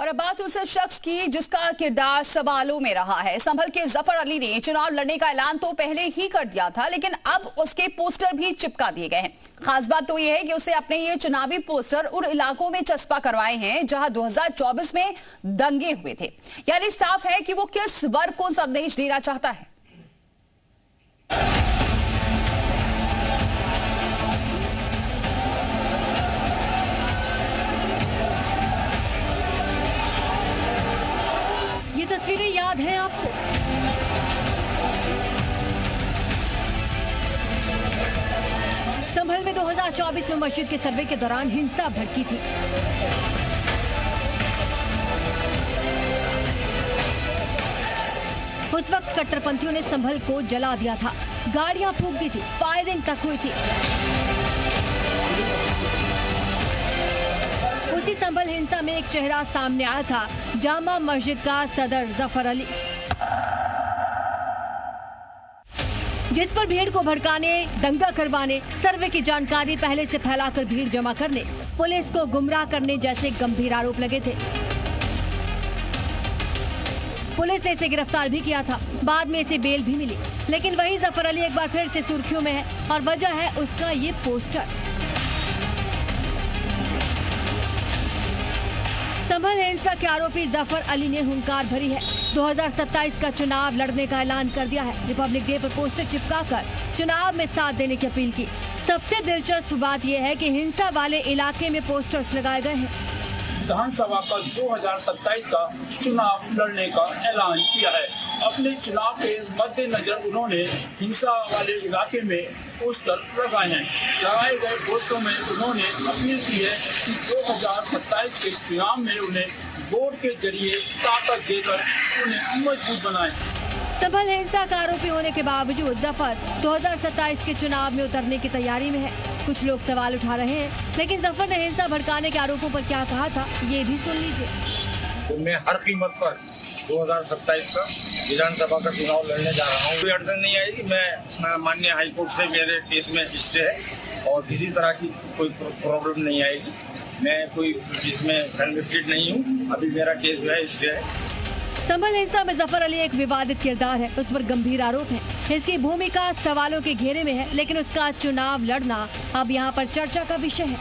और अब बात उस शख्स की जिसका किरदार सवालों में रहा है। संभल के जफर अली ने चुनाव लड़ने का ऐलान तो पहले ही कर दिया था, लेकिन अब उसके पोस्टर भी चिपका दिए गए हैं। खास बात तो यह है कि उसे अपने ये चुनावी पोस्टर उन इलाकों में चस्पा करवाए हैं जहां 2024 में दंगे हुए थे। यानी साफ है कि वो किस वर्ग को संदेश देना चाहता है। ये तस्वीरें याद हैं आपको? संभल में 2024 में मस्जिद के सर्वे के दौरान हिंसा भड़की थी। उस वक्त कट्टरपंथियों ने संभल को जला दिया था, गाड़ियां फूंक दी थी, फायरिंग तक हुई थी। उसी संभल हिंसा में एक चेहरा सामने आया था, जामा मस्जिद का सदर जफर अली, जिस पर भीड़ को भड़काने, दंगा करवाने, सर्वे की जानकारी पहले से फैलाकर भीड़ जमा करने, पुलिस को गुमराह करने जैसे गंभीर आरोप लगे थे। पुलिस ने इसे गिरफ्तार भी किया था, बाद में इसे बेल भी मिली, लेकिन वही जफर अली एक बार फिर से सुर्खियों में है और वजह है उसका ये पोस्टर। संभल हिंसा के आरोपी जफर अली ने हुंकार भरी है। 2027 का चुनाव लड़ने का ऐलान कर दिया है। रिपब्लिक डे पर पोस्टर चिपकाकर चुनाव में साथ देने की अपील की। सबसे दिलचस्प बात यह है कि हिंसा वाले इलाके में पोस्टर्स लगाए गए हैं। विधानसभा का 2027 का चुनाव लड़ने का ऐलान किया है। अपने चुनाव के मद्देनजर उन्होंने हिंसा वाले इलाके में पोस्टर लगाए हैं। लगाए गए पोस्टरों में उन्होंने अपील की है कि 2027 के चुनाव में उन्हें वोट के जरिए ताकत देकर उन्हें मजबूत बनाएं। संभल हिंसा का आरोपी होने के बावजूद जफर 2027 के चुनाव में उतरने की तैयारी में है। कुछ लोग सवाल उठा रहे हैं, लेकिन जफर ने हिंसा भड़काने के आरोपों पर क्या कहा था, ये भी सुन लीजिए। तो मैं हर कीमत पर 2027 का विधानसभा का चुनाव लड़ने जा रहा हूँ। कोई अड़चन नहीं आएगी। मैं माननीय हाईकोर्ट से मेरे केस में हिस्ट्री है और किसी तरह की कोई प्रॉब्लम नहीं आएगी। मैं कोई इसमें कन्विक्टेड नहीं हूँ। अभी मेरा केस जो है हिस्ट्री है। संभल हिंसा में जफर अली एक विवादित किरदार है, उस पर गंभीर आरोप है। इसकी भूमिका सवालों के घेरे में है, लेकिन उसका चुनाव लड़ना अब यहाँ पर चर्चा का विषय है।